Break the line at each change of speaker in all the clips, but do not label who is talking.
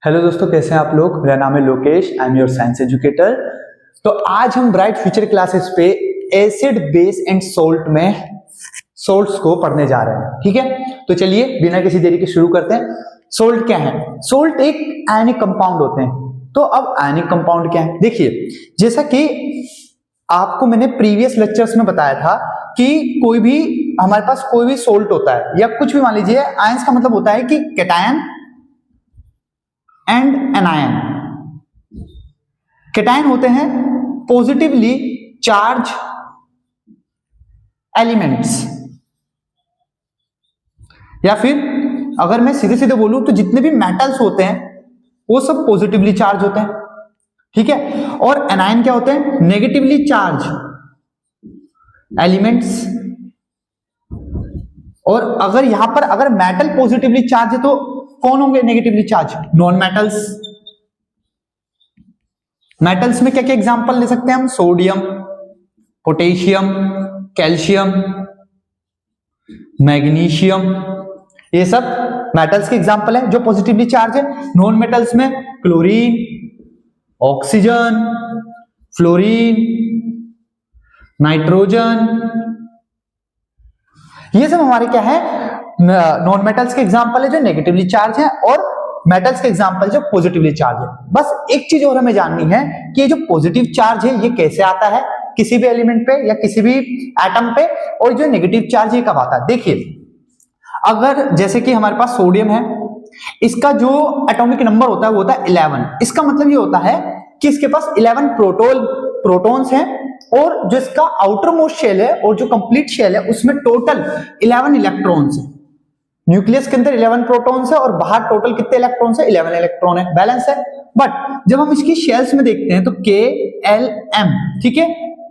Hello दोस्तों, कैसे हैं आप लोग। मेरा नाम है Lokesh, I am your science educator. तो आज हम ब्राइट फ्यूचर क्लासेस पे एसिड, बेस एंड सोल्ट में सोल्ट्स को पढ़ने जा रहे हैं। ठीक है, तो चलिए बिना किसी देरी के शुरू करते हैं। सोल्ट क्या है? सोल्ट एक आयनिक कंपाउंड होते हैं। तो अब आयनिक कंपाउंड क्या है, देखिए, जैसा कि आपको मैंने प्रीवियस लेक्चर्स में बताया था कि कोई भी हमारे पास कोई भी सोल्ट होता है या कुछ भी, मान लीजिए आयंस का मतलब होता है कि कैटायन एंड एनायन। कैटायन होते हैं पॉजिटिवली चार्ज एलिमेंट्स, या फिर अगर मैं सीधे सीधे बोलूं तो जितने भी मेटल्स होते हैं वो सब पॉजिटिवली चार्ज होते हैं। ठीक है, और एनायन क्या होते हैं? Negatively charge elements. और अगर यहां पर अगर मेटल पॉजिटिवली चार्ज है तो कौन होंगे negatively charge? Non metals. Metals में क्या क्या एग्जांपल ले सकते हैं हम? सोडियम, पोटेशियम, कैल्शियम, मैग्नीशियम, ये सब मेटल्स के एग्जांपल है जो पॉजिटिवली चार्ज है। नॉन मेटल्स में क्लोरीन, ऑक्सीजन, फ्लोरीन, नाइट्रोजन, ये सब हमारे क्या है? नॉन मेटल्स के एग्जांपल है जो नेगेटिवली चार्ज है, और मेटल्स के एग्जांपल जो पॉजिटिवली चार्ज है। बस एक चीज और हमें जाननी है कि ये जो पॉजिटिव चार्ज है ये कैसे आता है किसी भी एलिमेंट पे या किसी भी एटम पे, और जो नेगेटिव चार्ज ये कब आता है। देखिए, अगर जैसे कि हमारे पास सोडियम है, इसका जो एटॉमिक नंबर होता है वो होता है 11। इसका मतलब ये होता है कि इसके पास 11 प्रोटॉन्स हैं, और जो इसका आउटर मोस्ट शेल है और जो कंप्लीट शेल है उसमें टोटल 11 इलेक्ट्रॉन्स है। न्यूक्लियस के अंदर 11 प्रोटॉन्स है और बाहर टोटल कितने इलेक्ट्रॉन्स है? 11 इलेक्ट्रॉन है, बैलेंस है। बट जब हम इसकी शेल्स में देखते हैं तो KLM, ठीक है,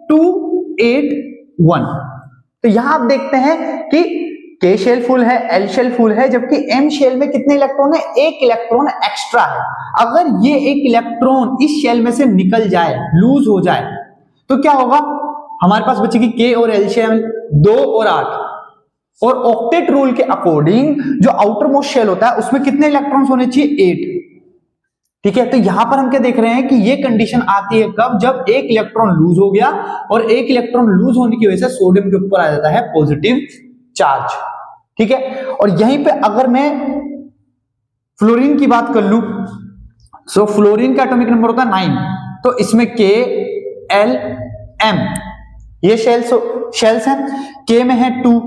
281। तो यहां आप देखते हैं कि K शेल फुल है, L शेल फुल है, जबकि M शेल में कितने इलेक्ट्रॉन है? एक इलेक्ट्रॉन एक्स्ट्रा है। अगर ये एक इलेक्ट्रॉन इस शेल में से निकल जाए, लूज हो जाए, तो क्या होगा? हमारे पास बचेगी K और L शेल 2 और 8। और ऑक्टेट रूल के अकॉर्डिंग जो आउटर मोस्ट शेल होता है उसमें कितने इलेक्ट्रॉन्स होने चाहिए? 8। ठीक है, तो यहां पर हम क्या देख रहे हैं कि ये कंडीशन आती है कब? जब एक इलेक्ट्रॉन लूज हो गया, और एक इलेक्ट्रॉन लूज होने की वजह से सोडियम के ऊपर आ जाता है पॉजिटिव चार्ज। ठीक है, और यहीं पे अगर मैं फ्लोरीन की बात कर लूं, सो फ्लोरीन का एटॉमिक नंबर होता है 9। तो इसमें KLM, ये शेल्स हैं। K में है 2,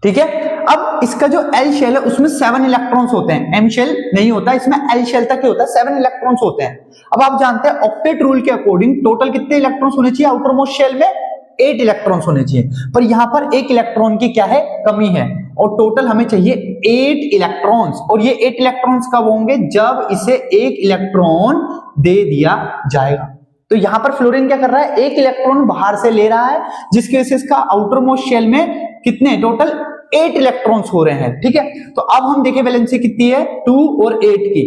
ठीक है। अब इसका जो L शेल है उसमें 7 इलेक्ट्रॉन्स होते हैं, M शेल नहीं होता, इसमें L शेल तक ही होता है, 7 इलेक्ट्रॉन्स होते हैं। अब आप जानते हैं ऑक्टेट रूल के अकॉर्डिंग टोटल कितने इलेक्ट्रॉन्स होने चाहिए? आउटर मोस्ट शेल में 8 इलेक्ट्रॉन्स होने चाहिए, पर यहां पर एक इलेक्ट्रॉन की क्या है? कमी है, और टोटल हमें चाहिए 8 इलेक्ट्रॉन्स। और ये 8 इलेक्ट्रॉन्स कब होंगे? जब इसे एक इलेक्ट्रॉन दे दिया जाएगा। तो यहां पर फ्लोरीन क्या कर रहा है? एक इलेक्ट्रॉन बाहर से ले रहा है, जिसकी वजह से इसका आउटर मोस्ट शेल में कितने? टोटल 8 इलेक्ट्रॉन्स हो रहे हैं। ठीक है, तो अब हम देखें वैलेंसी कितनी है? 2 और 8 की।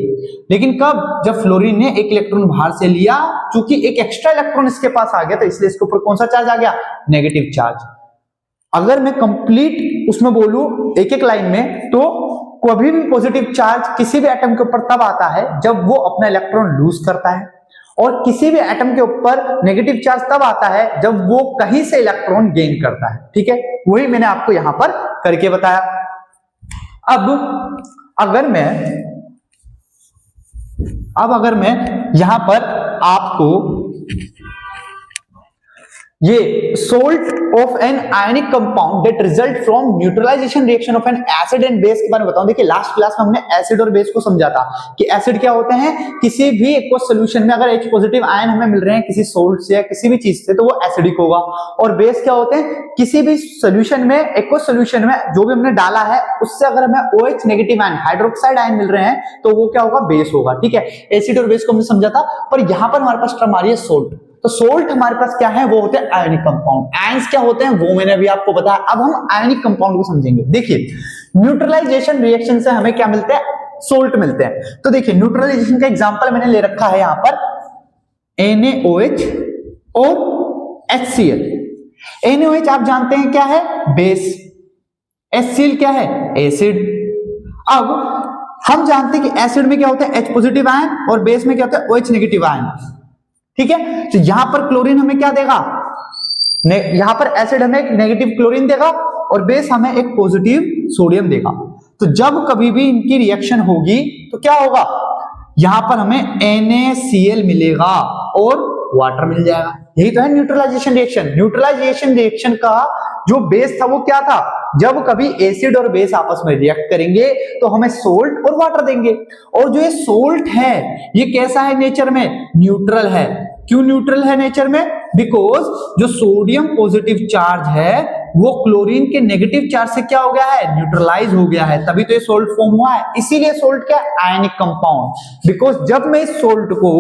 लेकिन कब? जब फ्लोरीन ने एक इलेक्ट्रॉन बाहर से लिया, चूंकि एक एक्स्ट्रा इलेक्ट्रॉन इसके पास आ गया, तो इसलिए इसके ऊपर कौन सा चार्ज आ गया? Negative charge. अगर मैं कंप्लीट उसमें बोलूं एक एक लाइन में, तो कभी भी पॉजिटिव चार्ज किसी भी एटम के ऊपर तब आता है जब वो अपना इलेक्ट्रॉन लूज करता है, और किसी भी एटम के ऊपर नेगेटिव चार्ज तब आता है जब वो कहीं से इलेक्ट्रॉन गेन करता है। ठीक है, वही मैंने आपको यहां पर करके बताया। अब अगर मैं यहां पर आपको ये salt of an ionic compound that result from neutralisation reaction of an acid and base के बारे में बताऊं। देखिए, लास्ट क्लास में हमने एसिड और बेस को समझा था कि एसिड क्या होते हैं? किसी भी एक्वस सॉल्यूशन में अगर H पॉजिटिव आयन हमें मिल रहे हैं किसी सोल्ट से या किसी भी चीज से, तो वो एसिडिक होगा। और बेस क्या होते हैं? किसी भी सॉल्यूशन में, एक्वस सॉल्यूशन में जो भी हमने डाला है उससे अगर हमें OH negative ion, hydroxide ion मिल रहे हैं, तो वो क्या होगा? बेस होगा। ठीक है, एसिड और बेस को हमने समझा था, पर यहां पर हमारे पास टर्म आ रही है सोल्ट। तो सोल्ट हमारे पास क्या है? वो होते हैं आयनिक कंपाउंड। आयंस क्या होते हैं वो मैंने अभी आपको बताया। अब हम आयनिक कंपाउंड को समझेंगे। देखिए, न्यूट्रलाइजेशन रिएक्शन से हमें क्या मिलते हैं? सोल्ट मिलते हैं। तो देखिए, न्यूट्रलाइजेशन का एग्जांपल मैंने ले रखा है यहां पर NaOH और HCl। NaOH आप जानते हैं क्या है? बेस। HCl क्या है? एसिड। अब हम जानते हैं कि एसिड में क्या होता है H पॉजिटिव आयन और बेस में क्या होता है OH नेगेटिव आयन। ठीक है, तो यहां पर क्लोरीन हमें क्या देगा, यहां पर एसिड हमें एक नेगेटिव क्लोरीन देगा और बेस हमें एक पॉजिटिव सोडियम देगा। तो जब कभी भी इनकी रिएक्शन होगी तो क्या होगा, यहां पर हमें NaCl मिलेगा और वाटर मिल जाएगा। यही तो है न्यूट्रलाइजेशन रिएक्शन। न्यूट्रलाइजेशन रिएक्शन का जो बेस था वो क्या था, जब कभी एसिड और बेस आपस में रिएक्ट करेंगे तो हमें सोल्ट और वाटर देंगे। और जो ये सोल्ट है ये कैसा है नेचर में, न्यूट्रल है। क्यों न्यूट्रल है नेचर में, बिकॉज जो सोडियम पॉजिटिव चार्ज है वो क्लोरीन के नेगेटिव चार्ज से क्या हो गया है, न्यूट्रलाइज हो गया है, तभी तो ये सोल्ट फॉर्म हुआ है। इसीलिए सोल्ट क्या है, आयनिक कंपाउंड। बिकॉज जब मैं इस सोल्ट को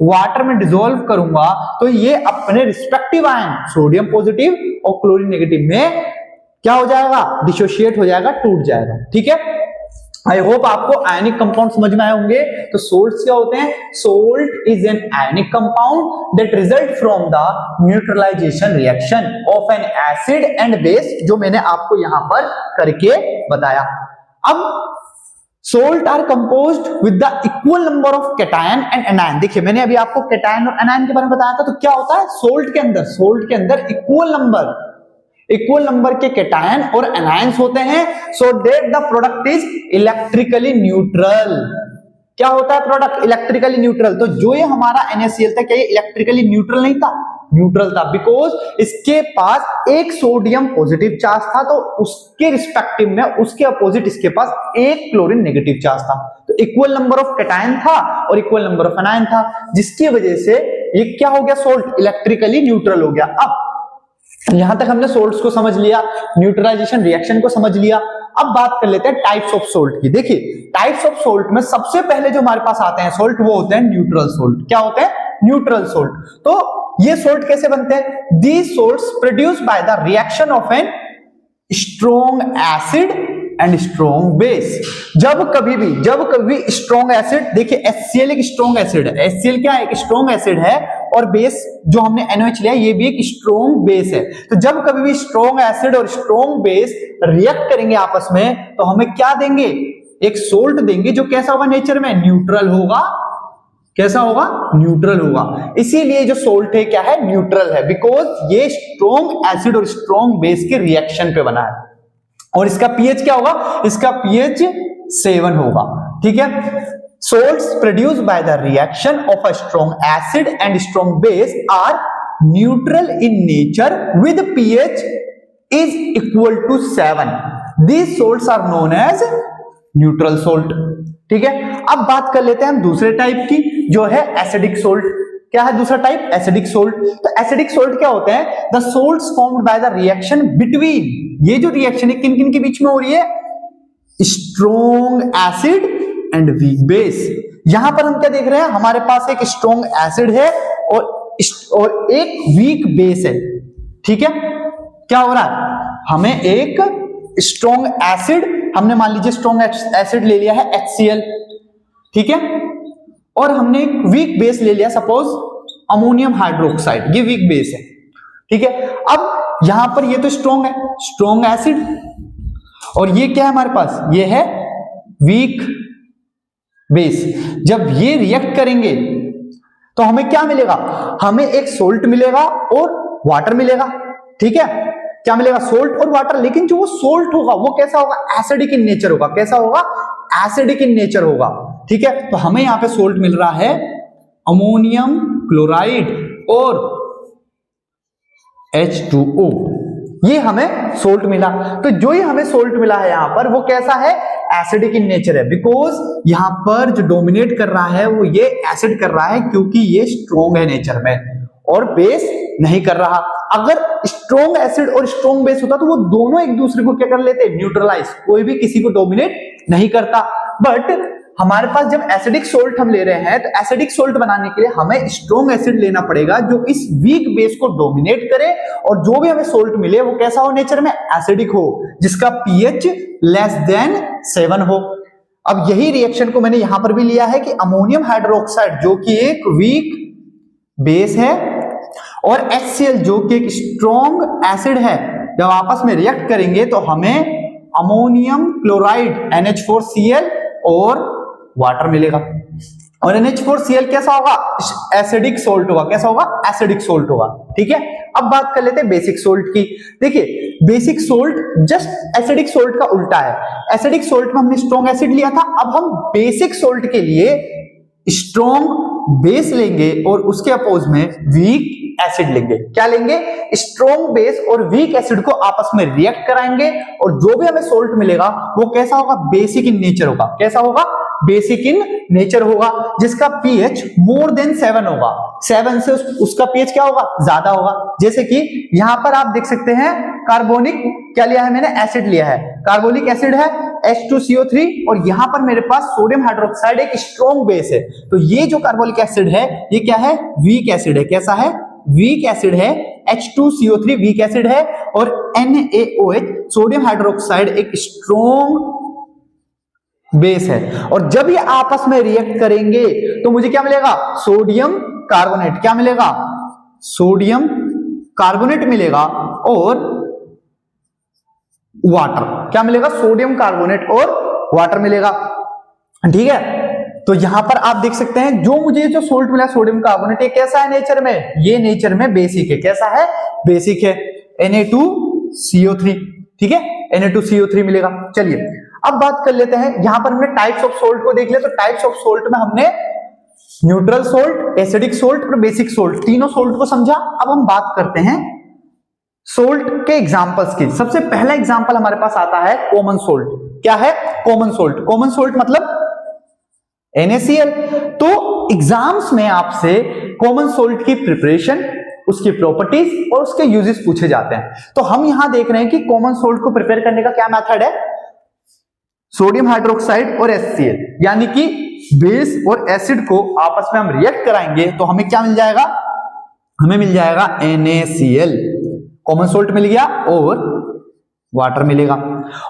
वाटर में डिसॉल्व करूंगा तो ये अपने रिस्पेक्टिव आयन सोडियम पॉजिटिव और क्लोरीन नेगेटिव में क्या हो जाएगा, डिसोशिएट हो जाएगा, टूट जाएगा। ठीक है, आई होप आपको आयनिक कंपाउंड समझ में आए होंगे। तो सोल्ट्स क्या होते हैं, salt is an ionic compound that result from the neutralisation reaction of an acid and base, जो मैंने आपको यहां पर करके बताया। अब salt are composed with the equal number of cation and anion. देखिए मैंने अभी आपको कैटायन और एनायन के बारे में बताया था, तो क्या होता है सोल्ट के अंदर इक्वल नंबर के कैटायन और एनायंस होते हैं, so that the product is electrically neutral. क्या होता है प्रोडक्ट, इलेक्ट्रिकली न्यूट्रल। तो जो ये हमारा NaCl था, क्या ये इलेक्ट्रिकली न्यूट्रल नहीं था, न्यूट्रल था, बिकॉज इसके पास एक सोडियम पॉजिटिव चार्ज था, तो उसके रिस्पेक्टिव में उसके अपोजिट इसके पास एक क्लोरीन नेगेटिव चार्ज था। तो इक्वल नंबर ऑफ कैटायन था और इक्वल नंबर ऑफ एनायन था, जिसकी वजह से ये क्या हो गया, सोल्ट इलेक्ट्रिकली न्यूट्रल हो गया। अब यहां तक हमने सोल्ट्स को समझ लिया, न्यूट्रलाइजेशन रिएक्शन को समझ लिया। अब बात कर लेते हैं टाइप्स ऑफ सोल्ट की। देखिए टाइप्स ऑफ सोल्ट में सबसे पहले जो हमारे पास आते हैं सोल्ट, वो होते हैं न्यूट्रल सोल्ट। क्या होते हैं, न्यूट्रल सोल्ट। तो ये सोल्ट कैसे बनते हैं, these salts produce by the reaction of an strong acid and strong base. जब कभी स्ट्रॉन्ग एसिड, देखिए HCl एक स्ट्रॉन्ग एसिड है, HCl क्या है, एक स्ट्रॉन्ग एसिड है, और बेस जो हमने NaOH लिया ये भी एक स्ट्रॉन्ग बेस है। तो जब कभी भी स्ट्रॉन्ग एसिड और स्ट्रॉन्ग बेस रिएक्ट करेंगे आपस में, तो हमें क्या देंगे, एक सोल्ट देंगे जो कैसा होगा नेचर में, न्यूट्रल होगा। कैसा होगा, न्यूट्रल होगा। इसीलिए जो सोल्ट है क्या है, न्यूट्रल है, बिकॉज ये स्ट्रॉन्ग एसिड और स्ट्रॉन्ग बेस के रिएक्शन पे बना है। और इसका pH क्या होगा, इसका pH 7 होगा। ठीक है, salts produced by the reaction of a strong acid and strong base are neutral in nature with pH is equal to 7. These salts are known as neutral salt. ठीक है, अब बात कर लेते हैं हम दूसरे टाइप की, जो है एसिडिक सोल्ट। क्या है दूसरा टाइप, एसिडिक सोल्ट। तो एसिडिक सोल्ट क्या होते हैं, the salts formed by the reaction between, ये जो रिएक्शन है किन किन के बीच में हो रही है, strong acid and weak base. यहां पर हम क्या देख रहे हैं, हमारे पास एक स्ट्रॉन्ग एसिड है और एक वीक बेस है। ठीक है, क्या हो रहा है, हमें एक स्ट्रॉन्ग एसिड, हमने मान लीजिए स्ट्रॉन्ग एसिड ले लिया है HCl, ठीक है, और हमने एक वीक बेस ले लिया, सपोज अमोनियम हाइड्रोक्साइड, ये वीक बेस है। ठीक है, अब यहां पर ये तो स्ट्रॉन्ग है, स्ट्रॉन्ग एसिड, और ये क्या है हमारे पास, ये है वीक बेस। जब ये रिएक्ट करेंगे तो हमें क्या मिलेगा, हमें एक सोल्ट मिलेगा और वाटर मिलेगा। ठीक है, क्या मिलेगा, सोल्ट और वाटर। लेकिन जो वो सोल्ट होगा वो कैसा होगा, एसिडिक इन नेचर होगा। कैसा होगा, एसिडिक इन नेचर होगा। ठीक है, तो हमें यहां पे सोल्ट मिल रहा है अमोनियम क्लोराइड और H2O, ये हमें सोल्ट मिला। तो जो ये हमें सोल्ट मिला है यहां पर, वो कैसा है, एसिडिक इन नेचर है, बिकॉज यहां पर जो डोमिनेट कर रहा है वो ये एसिड कर रहा है, क्योंकि ये स्ट्रॉन्ग है नेचर में, और बेस नहीं कर रहा। अगर स्ट्रॉन्ग एसिड और स्ट्रॉन्ग बेस होता तो वो दोनों एक दूसरे को क्या कर लेते, न्यूट्रलाइज, कोई भी किसी को डोमिनेट नहीं करता। बट हमारे पास जब एसिडिक सोल्ट हम ले रहे हैं, तो एसिडिक सोल्ट बनाने के लिए हमें स्ट्रॉन्ग एसिड लेना पड़ेगा जो इस वीक बेस को डोमिनेट करे, और जो भी हमें सोल्ट मिले वो कैसा हो नेचर में, एसिडिक हो, जिसका pH लेस देन 7 हो। अब यही रिएक्शन को मैंने यहां पर भी लिया है कि अमोनियम हाइड्रोक्साइड जो कि एक वीक बेस है और HCl जो कि एक स्ट्रॉन्ग एसिड है, जब आपस में रिएक्ट करेंगे तो हमें अमोनियम क्लोराइड NH4Cl और वाटर मिलेगा। और NH4Cl कैसा होगा? एसिडिक सोल्ट होगा। कैसा होगा? एसिडिक सोल्ट होगा। ठीक है, अब बात कर लेते हैं बेसिक सोल्ट की। देखिए basic salt just acidic salt का उल्टा है। एसिडिक सोल्ट में हमने स्ट्रॉन्ग एसिड लिया था, अब हम बेसिक सोल्ट के लिए स्ट्रॉन्ग बेस लेंगे और उसके अपोज में वीक एसिड लेंगे। क्या लेंगे? स्ट्रॉन्ग बेस और वीक एसिड को आपस में रिएक्ट कराएंगे और जो भी हमें सोल्ट मिलेगा वो कैसा होगा? बेसिक इन नेचर होगा। कैसा होगा? बेसिक इन नेचर होगा, जिसका pH मोर देन 7 होगा। 7 से उसका pH क्या होगा? ज्यादा होगा। जैसे कि यहां पर आप देख सकते हैं कार्बोनिक क्या लिया है मैंने? एसिड लिया है। कार्बोनिक एसिड है H2CO3 और यहां पर मेरे पास सोडियम हाइड्रोक्साइड एक स्ट्रॉन्ग बेस है। तो ये जो कार्बोनिक एसिड है ये क्या है? वीक एसिड है। कैसा है? वीक एसिड है। H2CO3 वीक एसिड है और NaOH सोडियम हाइड्रोक्साइड एक स्ट्रॉन्ग बेस है। और जब ये आपस में रिएक्ट करेंगे तो मुझे क्या मिलेगा? Sodium carbonate. क्या मिलेगा? सोडियम कार्बोनेट मिलेगा और वाटर। क्या मिलेगा? सोडियम कार्बोनेट और वाटर मिलेगा। ठीक है, तो यहां पर आप देख सकते हैं जो मुझे जो सोल्ट मिला सोडियम कार्बोनेट, ये कैसा है नेचर में? ये नेचर में बेसिक है। कैसा है? बेसिक है। Na2CO3। ठीक है, Na2CO3 मिलेगा। चलिए अब बात कर लेते हैं, यहां पर हमने टाइप्स ऑफ सोल्ट को देख लिया। तो टाइप्स ऑफ सोल्ट में हमने न्यूट्रल सोल्ट, एसिडिक सोल्ट और बेसिक सोल्ट, तीनों सोल्ट को समझा। अब हम बात करते हैं सोल्ट के एग्जांपल्स की। सबसे पहला एग्जांपल हमारे पास आता है कॉमन सोल्ट। क्या है? Common salt. कॉमन सोल्ट मतलब NaCl। तो एग्जाम्स में आपसे कॉमन सोल्ट की प्रिपरेशन, उसकी प्रॉपर्टीज और उसके यूजेस पूछे जाते हैं। तो हम यहां देख रहे हैं कि कॉमन सोल्ट को प्रिपेयर करने का क्या मेथड है? सोडियम हाइड्रोक्साइड और HCl, यानी कि बेस और एसिड को आपस में हम रिएक्ट कराएंगे तो हमें क्या मिल जाएगा? हमें मिल जाएगा NaCl। कॉमन सोल्ट मिल गया और वाटर मिलेगा।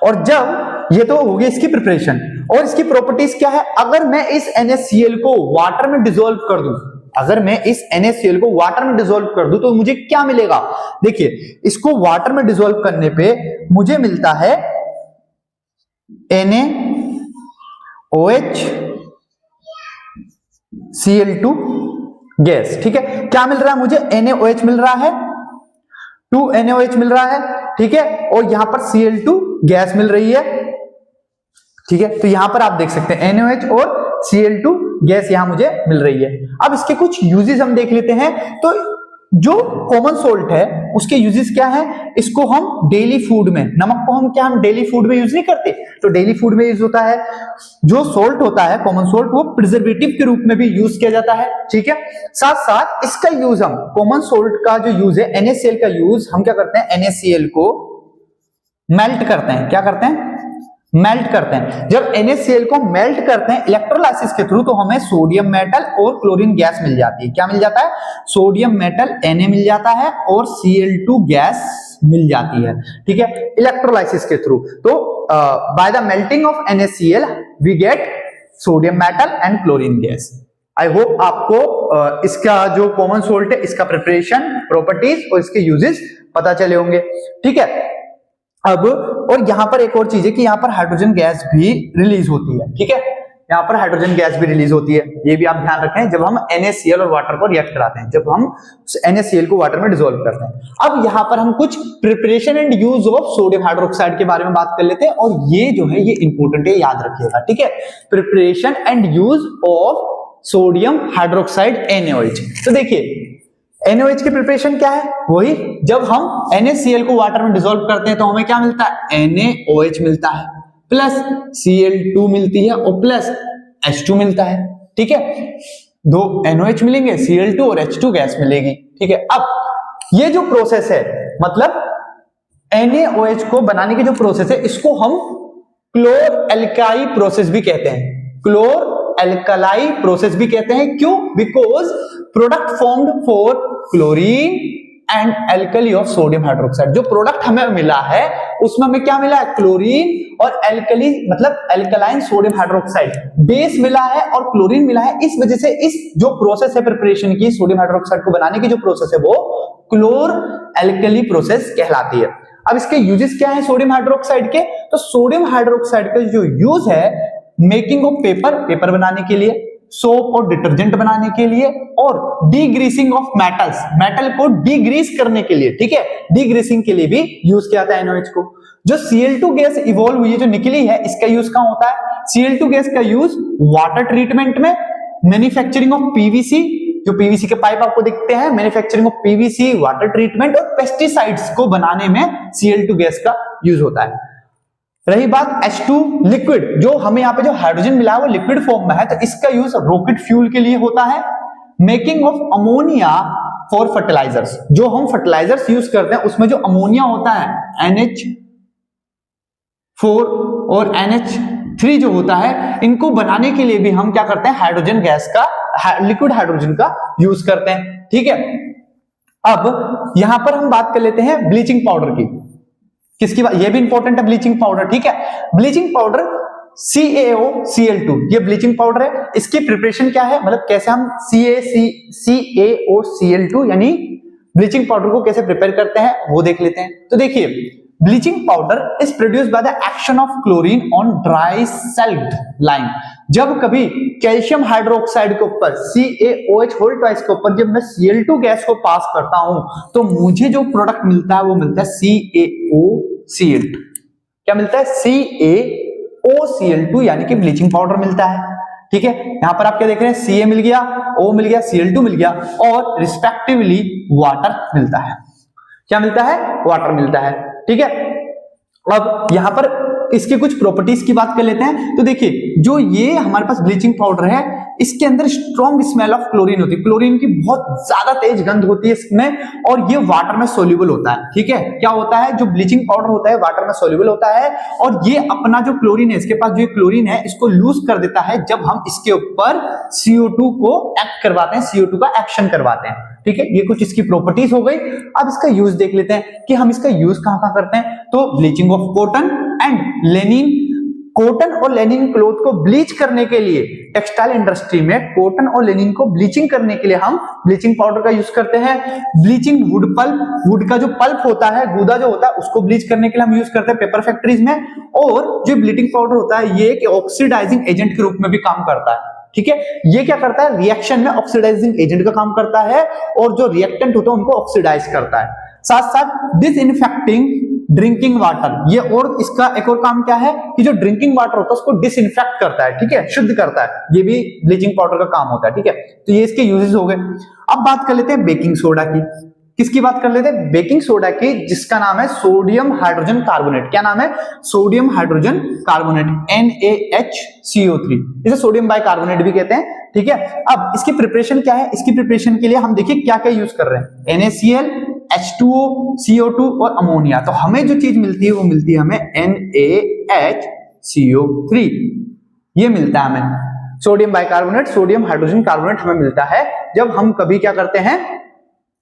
और जब ये तो हो गई इसकी प्रिपरेशन, और इसकी प्रॉपर्टीज क्या है? अगर मैं इस NaCl को वाटर में डिसॉल्व कर दूं, अगर मैं इस NaCl को वाटर में डिसॉल्व कर दूं तो मुझे क्या मिलेगा? देखिए इसको वाटर में डिसॉल्व करने पे मुझे मिलता है NaOH Cl2 गैस। ठीक है, क्या मिल रहा है मुझे? NaOH मिल रहा है, 2 NaOH मिल रहा है। ठीक है, और यहां पर Cl2 गैस मिल रही है। ठीक है, तो यहां पर आप देख सकते हैं NaOH और Cl2 गैस यहां मुझे मिल रही है। अब इसके कुछ यूजेस हम देख लेते हैं। तो जो कॉमन सोल्ट है उसके यूजेस क्या है? इसको हम डेली फूड में, नमक को हम डेली फूड में यूज नहीं करते, तो डेली फूड में यूज होता है। जो सोल्ट होता है कॉमन सोल्ट, वो प्रिजर्वेटिव के रूप में भी यूज किया जाता है। ठीक है, साथ साथ इसका यूज हम कॉमन सोल्ट का जो यूज है NaCl का यूज हम क्या करते हैं? NaCl को मेल्ट करते हैं। क्या करते हैं? मेल्ट करते हैं। जब NaCl को मेल्ट करते हैं इलेक्ट्रोलाइसिस के थ्रू तो हमें सोडियम मेटल और क्लोरीन गैस मिल जाती है। क्या मिल जाता है? सोडियम मेटल Na मिल जाता है और Cl2 गैस मिल जाती है। ठीक है, इलेक्ट्रोलाइसिस के थ्रू। तो by the melting of NaCl we get sodium metal and chlorine gas. I hope आपको इसका जो कॉमन सोल्ट है इसका प्रिपरेशन, प्रॉपर्टीज और इसके यूजेस पता चले होंगे। ठीक है, अब और यहां पर एक और चीज है कि यहां पर हाइड्रोजन गैस भी रिलीज होती है। ठीक है, यहां पर हाइड्रोजन गैस भी रिलीज होती है, ये भी आप ध्यान रखें जब हम NaCl और वाटर को रिएक्ट कराते हैं, जब हम NaCl को वाटर में डिसॉल्व करते हैं। अब यहां पर हम कुछ preparation and use of sodium hydroxide के बारे में बात कर लेते हैं, और ये जो है ये इंपॉर्टेंट है, याद रखिएगा। ठीक है, preparation and use of sodium hydroxide NaOH। तो देखिए NaOH की प्रिपरेशन क्या है? वही जब हम NaCl को वाटर में डिसॉल्व करते हैं तो हमें क्या मिलता है? NaOH मिलता है, प्लस Cl2 मिलती है और प्लस H2 मिलता है। ठीक है, दो NaOH मिलेंगे, Cl2 और H2 गैस मिलेगी। ठीक है, अब ये जो प्रोसेस है, मतलब NaOH को बनाने की जो प्रोसेस है, इसको हम क्लोर एल्काई प्रोसेस भी कहते हैं। क्लोर एल्कलाई प्रोसेस भी कहते हैं। क्यों? Because product formed for chlorine and alkali of sodium hydroxide. जो प्रोडक्ट हमें मिला है उसमें हमें क्या मिला है? क्लोरीन और एल्कली, मतलब एल्कलाइन सोडियम हाइड्रोक्साइड बेस मिला है और क्लोरीन मिला है। इस वजह से इस जो प्रोसेस है प्रिपरेशन की, सोडियम हाइड्रोक्साइड को बनाने की जो प्रोसेस है वो क्लोर एल्कली प्रोसेस कहलाती है। अब इसके यूजेस क्या है सोडियम हाइड्रोक्साइड के? तो सोडियम हाइड्रोक्साइड का जो यूज है मेकिंग ऑफ पेपर, पेपर बनाने के लिए, सोप और डिटर्जेंट बनाने के लिए, और डीग्रीसिंग ऑफ मेटल्स, मेटल को डीग्रीस करने के लिए, ठीक है, डीग्रीसिंग के लिए भी यूज किया जाता है NOH को। जो Cl2 गैस इवॉल्व हुई है, जो निकली है, इसका यूज कहां होता है? Cl2 गैस का यूज वाटर ट्रीटमेंट में, मैन्युफैक्चरिंग ऑफ पीवीसी, जो पीवीसी के पाइप आपको दिखते हैं, manufacturing of PVC, water treatment और पेस्टिसाइड्स को बनाने में Cl2 गैस का यूज होता है। रही बात H2 लिक्विड, जो हमें यहाँ पे जो हाइड्रोजन मिला है वो लिक्विड फॉर्म में है, तो इसका यूज रॉकेट फ्यूल के लिए होता है। Making of ammonia for fertilisers, जो हम फर्टिलाइजर्स यूज करते हैं उसमें जो अमोनिया होता है NH4 और NH3 जो होता है, इनको बनाने के लिए भी हम क्या करते हैं? हाइड्रोजन गैस का, लिक्विड हाइड्रोजन का यूज करते हैं, ठीक है। अब यहां पर हम बात कर लेते हैं ब्लीचिंग पाउडर की। किसकी बात? ये भी इंपॉर्टेंट है ब्लीचिंग पाउडर, ठीक है। ब्लीचिंग पाउडर CaOCl2, ये ब्लीचिंग पाउडर है। इसकी प्रिपरेशन क्या है, मतलब कैसे हम CaOCl2 यानी ब्लीचिंग पाउडर को कैसे प्रिपेयर करते हैं वो देख लेते हैं। तो देखिए, bleaching powder is produced by the action of chlorine on dry sailed lime. जब कभी कैल्शियम हाइड्रोक्साइड के ऊपर CaOH होल ट्वाइस के ऊपर जब मैं Cl2 गैस को पास करता हूं, तो मुझे जो प्रोडक्ट मिलता है वो मिलता है CaOCl2। क्या मिलता है? CaOCl2 यानी कि ब्लीचिंग पाउडर मिलता है, ठीक है। यहां पर आप क्या देख रहे हैं? Ca मिल गया, O मिल गया, Cl2 मिल गया और रिस्पेक्टिवली वाटर मिलता है। क्या मिलता है? वाटर मिलता है, ठीक है। अब यहां पर इसके कुछ प्रॉपर्टीज की बात कर लेते हैं। तो देखिए, जो ये हमारे पास ब्लीचिंग पाउडर है, इसके अंदर स्ट्रॉन्ग स्मेल ऑफ क्लोरीन होती है, क्लोरीन की बहुत ज्यादा तेज गंध होती है इसमें, और ये वाटर में सोल्यूबल होता है, ठीक है। क्या होता है? जो ब्लीचिंग पाउडर होता है वाटर में सोल्यूबल होता है, और ये अपना जो क्लोरीन है, इसके पास जो क्लोरीन है, इसको लूज कर देता है जब हम इसके ऊपर CO2 को एक्ट करवाते हैं, CO2 का एक्शन करवाते हैं, ठीक है। ये कुछ इसकी प्रॉपर्टीज हो गई। अब इसका यूज देख लेते हैं कि हम इसका यूज कहां कहां करते हैं। तो bleaching of cotton and Lenin, cotton और लेनिन क्लॉथ को ब्लीच करने के लिए, टेक्सटाइल इंडस्ट्री में कॉटन और लेनिन को ब्लीचिंग करने के लिए हम ब्लीचिंग पाउडर का यूज करते हैं। ब्लीचिंग वुड पल्प, वुड का जो पल्प होता है, गूदा जो होता है, उसको ब्लीच करने के लिए हम यूज करते हैं पेपर फैक्ट्रीज में। और जो ब्लीचिंग पाउडर होता है, ये एक ऑक्सीडाइजिंग एजेंट के रूप में भी काम करता है, ठीक है। ये क्या करता है? रिएक्शन में ऑक्सीडाइजिंग एजेंट का काम करता है, और जो रिएक्टेंट होता है उनको ऑक्सीडाइज करता है। साथ साथ डिसइंफेक्टिंग ड्रिंकिंग वाटर, ये और इसका एक और काम क्या है कि जो ड्रिंकिंग वाटर होता है उसको डिसइंफेक्ट करता है, ठीक है, शुद्ध करता है। ये भी ब्लीचिंग पाउडर का काम होता है, ठीक है। तो ये इसके यूजेस हो गए। अब बात कर लेते हैं बेकिंग सोडा की। किसकी बात कर लेते हैं? बेकिंग सोडा की, जिसका नाम है सोडियम हाइड्रोजन कार्बोनेट। क्या नाम है? Sodium hydrogen carbonate, NaHCO3। इसे सोडियम बाइकार्बोनेट भी कहते हैं, ठीक है। अब इसकी प्रिपरेशन क्या है? इसकी प्रिपरेशन के लिए हम देखिए क्या क्या यूज कर रहे हैं, NaCl, H2O, CO2 और अमोनिया। तो हमें जो चीज मिलती है वो मिलती है हमें NaHCO3, ये मिलता है हमें। Sodium bicarbonate, sodium hydrogen carbonate हमें मिलता है जब हम कभी क्या करते हैं,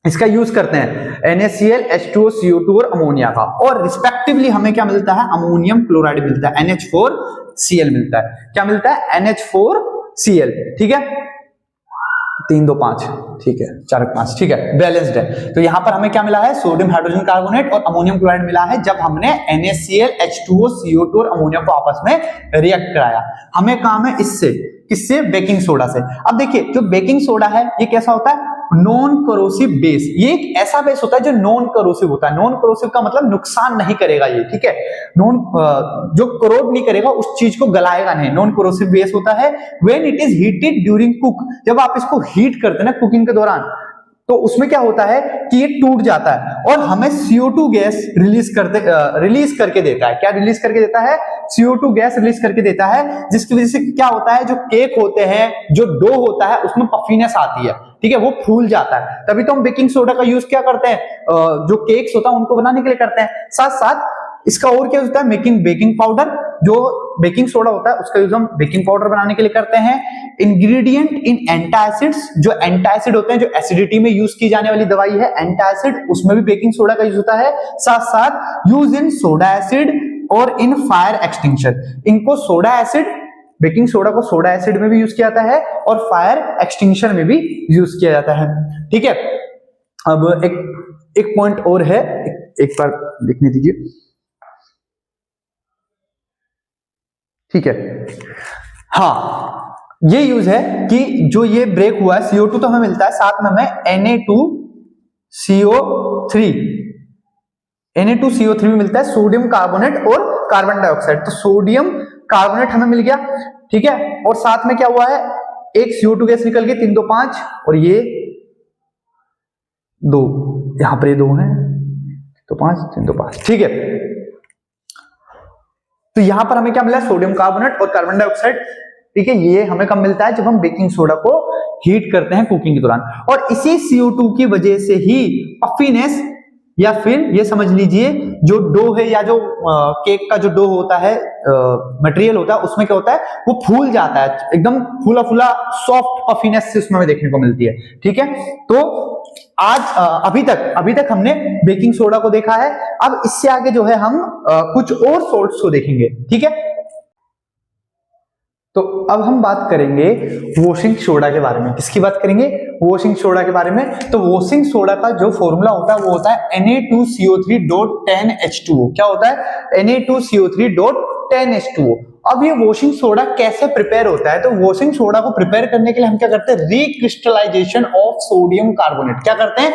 इसका यूज करते हैं NaCl, H2O, CO2 और अमोनिया का। और रिस्पेक्टिवली हमें क्या मिलता है? अमोनियम क्लोराइड मिलता है, NH4Cl मिलता है। क्या मिलता है? NH4Cl, ठीक है। 3 2 5, ठीक है, 4 5, ठीक है, बैलेंस्ड है। तो यहां पर हमें क्या मिला है? सोडियम हाइड्रोजन कार्बोनेट और अमोनियम क्लोराइड मिला है जब हमने NaCl, H2O, CO2 और अमोनिया को आपस में रिएक्ट कराया। हमें काम है इससे, किससे? बेकिंग सोडा से। अब देखिए, जो बेकिंग सोडा है ये कैसा होता है? Non corrosive base. ये एक ऐसा बेस होता है जो नॉन करोसिव होता है। नॉन करोसिव का मतलब नुकसान नहीं करेगा ये, ठीक है। जो करोड नहीं करेगा, उस चीज को गलाएगा नहीं, नॉन करोसिव बेस होता है। When it is heated during cook, जब आप इसको हीट करते हैं ना कुकिंग के दौरान, तो उसमें क्या होता है कि ये टूट जाता है और हमें CO2 गैस रिलीज करके देता है। क्या रिलीज करके देता है? CO2 गैस रिलीज करके देता है, जिसकी वजह से क्या होता है, जो केक होते हैं, जो डो होता है, उसमें पफीनेस आती है, ठीक है, वो फूल जाता है। तभी तो हम बेकिंग सोडा का यूज क्या करते हैं, जो केक्स होता है उनको बनाने के लिए करते हैं। साथ साथ इसका और क्या होता है? मेकिंग बेकिंग पाउडर, जो बेकिंग सोडा होता है उसका यूज हम बेकिंग पाउडर बनाने के लिए करते हैं। इंग्रेडिएंट इन एंटासिड्स, जो एंटासिड होते हैं, जो एसिडिटी में यूज की जाने वाली दवाई है एंटासिड, उसमें भी बेकिंग सोडा का यूज होता है। साथ साथ यूज इन सोडा एसिड और इन फायर एक्सटिंग्विशर, इनको सोडा एसिड, बेकिंग सोडा को सोडा एसिड में भी यूज किया जाता है और फायर एक्सटिंग्विशर में भी यूज किया जाता है, ठीक है। अब एक पॉइंट और है, एक बार लिखने दीजिए, ठीक है। हाँ, ये यूज है कि जो ये ब्रेक हुआ है CO2 तो हमें मिलता है, साथ में हमें Na2CO3 भी मिलता है, सोडियम कार्बोनेट और कार्बन डाइऑक्साइड। तो सोडियम कार्बोनेट हमें मिल गया, ठीक है। और साथ में क्या हुआ है, एक CO2 गैस निकल गई 3 2 5 और ये 2, यहां पर ये 2 है, तो 5 3 2 5, ठीक है। तो यहां पर हमें क्या मिला, सोडियम कार्बोनेट और कार्बन डाइऑक्साइड, ठीक है। ये हमें कब मिलता है, जब हम बेकिंग सोडा को हीट करते हैं कुकिंग के दौरान। और इसी CO2 की वजह से ही पफीनेस, या फिर ये समझ लीजिए जो डो है या जो केक का जो डो होता है, मटेरियल होता है, उसमें क्या होता है, वो फूल जाता है, एकदम फूला फूला सॉफ्ट पफीनेस से उसमें देखने को मिलती है, ठीक है। तो आज अभी तक हमने बेकिंग सोडा को देखा है। अब इससे आगे जो है हम कुछ और सॉल्ट्स को देखेंगे, ठीक है। तो अब हम बात करेंगे वॉशिंग सोडा के बारे में। किसकी बात करेंगे, वॉशिंग सोडा के बारे में। तो वॉशिंग सोडा का जो फॉर्मूला होता है वो होता है Na2CO3.10H2O। क्या होता है, Na2CO3.10H2O। अब ये वॉशिंग सोडा कैसे प्रिपेयर होता है, तो वॉशिंग सोडा को प्रिपेयर करने के लिए हम क्या करते हैं, रिक्रिस्टलाइजेशन ऑफ सोडियम कार्बोनेट। क्या करते हैं,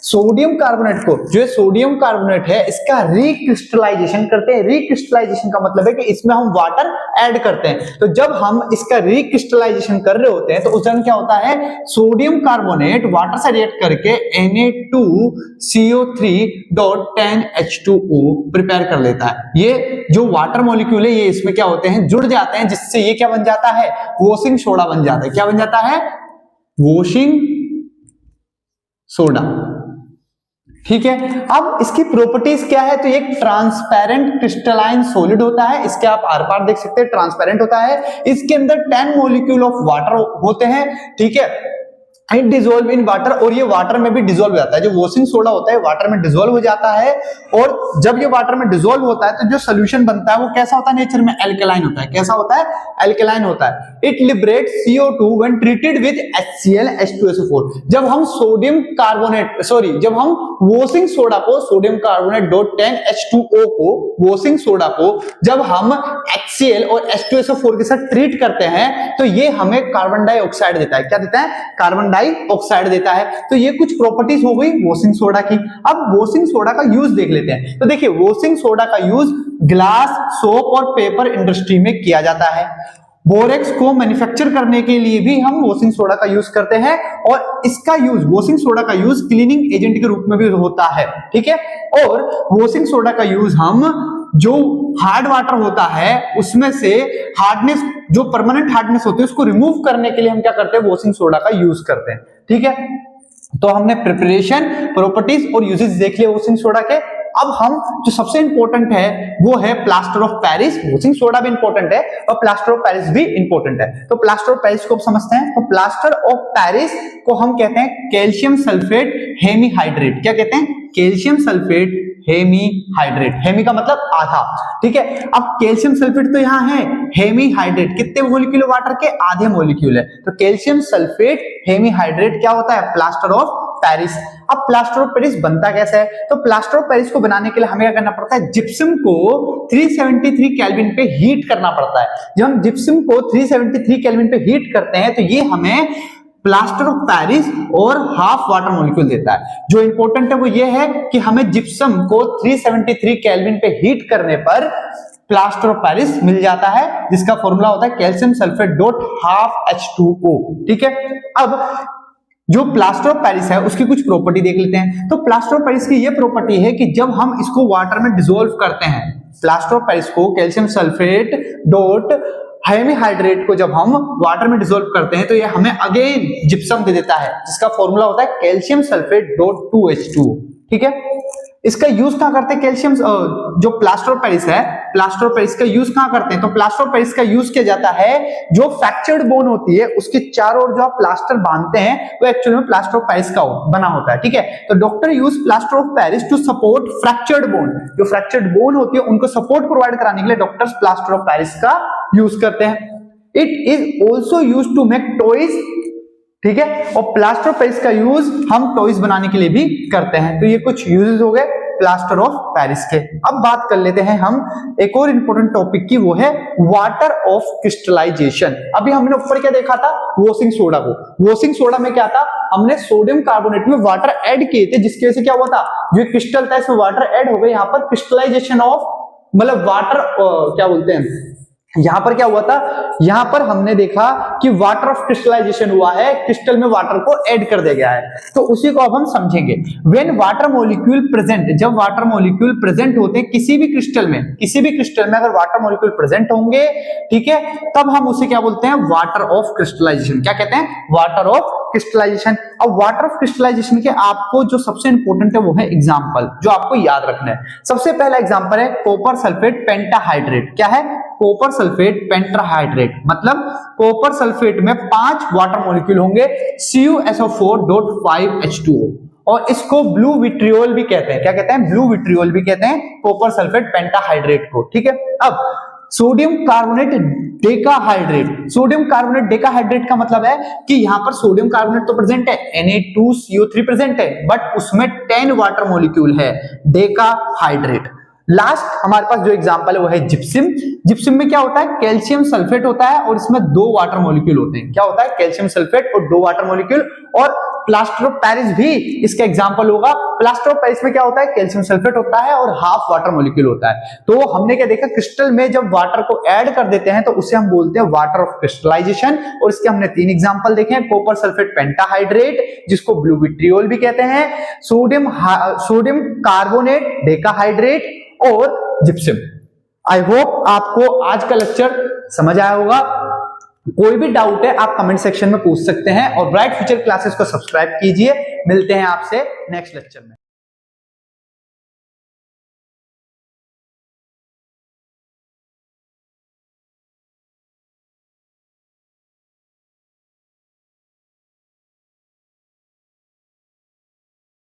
सोडियम कार्बोनेट को, जो सोडियम कार्बोनेट है इसका रिक्रिस्टलाइजेशन करते हैं। रिक्रिस्टलाइजेशन का मतलब है कि इसमें हम वाटर ऐड करते हैं। तो जब हम इसका रिक्रिस्टलाइजेशन कर रहे होते हैं तो उस दौरान क्या होता है, सोडियम कार्बोनेट वाटर से रिएक्ट करके Na2CO3.10H2O प्रिपेयर कर लेता है। ये जो वाटर मॉलिक्यूल है ये इसमें क्या होते हैं, जुड़ जाते हैं, जिससे ये क्या बन जाता है, वॉशिंग सोडा बन जाता है। क्या बन जाता है, वॉशिंग सोडा, ठीक है। अब इसकी प्रॉपर्टीज क्या है, तो ये ट्रांसपेरेंट क्रिस्टलाइन सॉलिड होता है, इसके आप आर पार देख सकते हैं, ट्रांसपेरेंट होता है। इसके अंदर 10 मॉलिक्यूल ऑफ वाटर होते हैं, ठीक है। इट डिसॉल्व इन वाटर, और ये वाटर में भी डिसॉल्व हो जाता है। जो वॉशिंग सोडा होता है वाटर में डिसॉल्व हो जाता है, और जब ये वाटर में डिसॉल्व होता है तो जो सोल्यूशन बनता है वो कैसा होता है, नेचर में एल्कलाइन होता है। कैसा होता है, एल्कलाइन होता है। It liberates CO2 when treated with HCl H2SO4। जब हम जब हम वॉशिंग सोडा को, सोडियम कार्बोनेट .10H2O को, वॉशिंग सोडा को जब हम HCl और H2SO4 के साथ ट्रीट करते हैं तो ये हमें कार्बन डाइऑक्साइड देता है। क्या देता है, कार्बन डाइऑक्साइड देता है। तो ये कुछ प्रॉपर्टीज हो गई वॉशिंग सोडा की। अब वॉशिंग सोडा का यूज देख लेते हैं। तो देखिए, वॉशिंग सोडा का यूज ग्लास, सोप और पेपर इंडस्ट्री में किया जाता है। बोरेक्स को मैन्युफैक्चर करने के लिए भी हम वॉशिंग सोडा का यूज करते हैं, और इसका यूज, वॉशिंग सोडा का यूज क्लीनिंग एजेंट के रूप में भी होता है, ठीक है। और वॉशिंग सोडा का यूज हम जो हार्ड वाटर होता है उसमें से हार्डनेस, जो परमानेंट हार्डनेस होती है उसको रिमूव करने के लिए हम क्या करते हैं, वॉशिंग सोडा का यूज करते हैं, ठीक है। तो हमने प्रिपरेशन, प्रॉपर्टीज और यूजेस देख लिए वॉशिंग सोडा के। अब हम जो सबसे इंपॉर्टेंट है वो है plaster of Paris. Washing soda भी इंपॉर्टेंट है और प्लास्टर ऑफ पेरिस भी इंपॉर्टेंट है। तो प्लास्टर ऑफ पेरिस को समझते हैं। तो प्लास्टर ऑफ पेरिस को हम कहते हैं कैल्शियम सल्फेट हेमीहाइड्रेट। क्या कहते हैं, कैल्शियम सल्फेट हेमीहाइड्रेट। हेमी का मतलब आधा, ठीक है। अब कैल्शियम सल्फेट तो यहाँ है, हेमीहाइड्रेट कितने मोलिक्यूल वाटर के, आधे मोलिक्यूल है। तो कैल्शियम सल्फेट हेमीहाइड्रेट क्या होता है, प्लास्टर ऑफ पेरिस। अब प्लास्टर ऑफ पेरिस बनता कैसे है, तो प्लास्टर ऑफ पेरिस को बनाने के लिए हमें क्या करना पड़ता है, जिप्सम को 373 केल्विन पे हीट करना पड़ता है। जब हम जिप्सम को 373 केल्विन पे हीट करते हैं तो ये हमें प्लास्टर ऑफ पेरिस और हाफ वाटर मॉलिक्यूल देता है। जो इंपॉर्टेंट है वो ये है कि हमें जिप्सम को 373 केल्विन पे हीट करने पर प्लास्टर ऑफ पेरिस मिल जाता है, जिसका फॉर्मूला होता है calcium sulphate dot half H2O, ठीक है। अब जो प्लास्टर ऑफ पेरिस है उसकी कुछ प्रॉपर्टी देख लेते हैं। तो प्लास्टर ऑफ पेरिस की ये प्रॉपर्टी है कि जब हम इसको वाटर में डिसॉल्व करते हैं, प्लास्टर ऑफ पेरिस को कैल्शियम सल्फेट डॉट हेमीहाइड्रेट को जब हम वाटर में डिसॉल्व करते हैं तो ये हमें अगेन जिप्सम दे देता है, जिसका फॉर्मूला होता है कैल्शियम सल्फेट डॉट 2H2O, ठीक है। इसका यूज कहां करते हैं, कैल्शियम जो प्लास्टर ऑफ पेरिस है, प्लास्टर ऑफ पेरिस का यूज कहां करते हैं, तो प्लास्टर ऑफ पेरिस का यूज किया जाता है जो फ्रैक्चर्ड बोन होती है उसके चारों ओर जो आप प्लास्टर बांधते हैं वो एक्चुअली में प्लास्टर ऑफ पेरिस का बना होता है, ठीक है। तो doctor use plaster of Paris to support fractured bone. जो फ्रैक्चर्ड बोन होती है उनको सपोर्ट प्रोवाइड कराने के लिए डॉक्टर्स प्लास्टर ऑफ पेरिस का यूज करते हैं। It is also use to make toys ठीक है। और प्लास्टर ऑफ पेरिस का यूज हम टॉयज बनाने के लिए भी करते हैं। तो ये कुछ यूजेस हो गए प्लास्टर ऑफ पेरिस के। अब बात कर लेते हैं हम एक और इंपॉर्टेंट टॉपिक की, वो है वाटर ऑफ क्रिस्टलाइजेशन। अभी हमने ऊपर क्या देखा था, वॉशिंग सोडा को। वॉशिंग सोडा में क्या था, हमने सोडियम कार्बोनेट में वाटर ऐड किए थे, जिसकी वजह से क्या हुआ था, जो क्रिस्टल था इसमें वाटर ऐड हो गए। यहाँ पर क्रिस्टलाइजेशन ऑफ मतलब वाटर क्या बोलते हैं, यहां पर क्या हुआ था, यहां पर हमने देखा कि वाटर ऑफ क्रिस्टलाइजेशन हुआ है, क्रिस्टल में वाटर को ऐड कर दिया गया है। तो उसी को अब हम समझेंगे। व्हेन वाटर मॉलिक्यूल प्रेजेंट, जब वाटर मॉलिक्यूल प्रेजेंट होते हैं किसी भी क्रिस्टल में, किसी भी क्रिस्टल में अगर वाटर मॉलिक्यूल प्रेजेंट होंगे, ठीक है, तब हम उसे क्या बोलते हैं, वाटर ऑफ क्रिस्टलाइजेशन। क्या कहते हैं, वाटर ऑफ क्रिस्टलाइजेशन। अब वाटर ऑफ क्रिस्टलाइजेशन के आपको जो सबसे इंपॉर्टेंट है वो है एग्जांपल, जो आपको याद रखना है। सबसे पहला एग्जांपल है कॉपर सल्फेट पेंटाहाइड्रेट। क्या है, कॉपर सल्फेट पेंटाहाइड्रेट, मतलब कॉपर सल्फेट में 5 वाटर मॉलिक्यूल होंगे, CuSO4.5H2O, और इसको ब्लू विट्रियोल भी कहते हैं। क्या कहते हैं, ब्लू विट्रियोल भी कहते हैं कॉपर सल्फेट पेंटाहाइड्रेट को, ठीक है। अब sodium carbonate decahydrate, sodium carbonate decahydrate का मतलब है कि यहां पर सोडियम कार्बोनेट तो प्रेजेंट है, Na2CO3 प्रेजेंट है, बट उसमें 10 वाटर मॉलिक्यूल है, डेकाहाइड्रेट। लास्ट हमारे पास जो एग्जांपल है वो है जिप्सम। जिप्सम में क्या होता है, कैल्शियम सल्फेट होता है और इसमें 2 वाटर मॉलिक्यूल होते हैं। क्या होता है, कैल्शियम सल्फेट और 2 वाटर मॉलिक्यूल। और प्लास्टर ऑफ पेरिस भी इसका एग्जांपल होगा। प्लास्टर ऑफ पेरिस में क्या होता है, कैल्शियम सल्फेट होता है और हाफ वाटर मॉलिक्यूल होता है। तो हमने क्या देखा, क्रिस्टल में जब वाटर को ऐड कर देते हैं तो उसे हम बोलते हैं वाटर ऑफ क्रिस्टलाइजेशन। और इसके हमने 3 एग्जांपल देखे हैं, कॉपर सल्फेट पेंटाहाइड्रेट जिसको ब्लू विट्रियोल भी कहते हैं, सोडियम कार्बोनेट डेकाहाइड्रेट और जिप्सम। आई होप आपको आज का लेक्चर समझ आया होगा। कोई भी डाउट है आप कमेंट सेक्शन में पूछ सकते हैं, और ब्राइट फ्यूचर क्लासेस को सब्सक्राइब कीजिए। मिलते हैं आपसे नेक्स्ट लेक्चर में।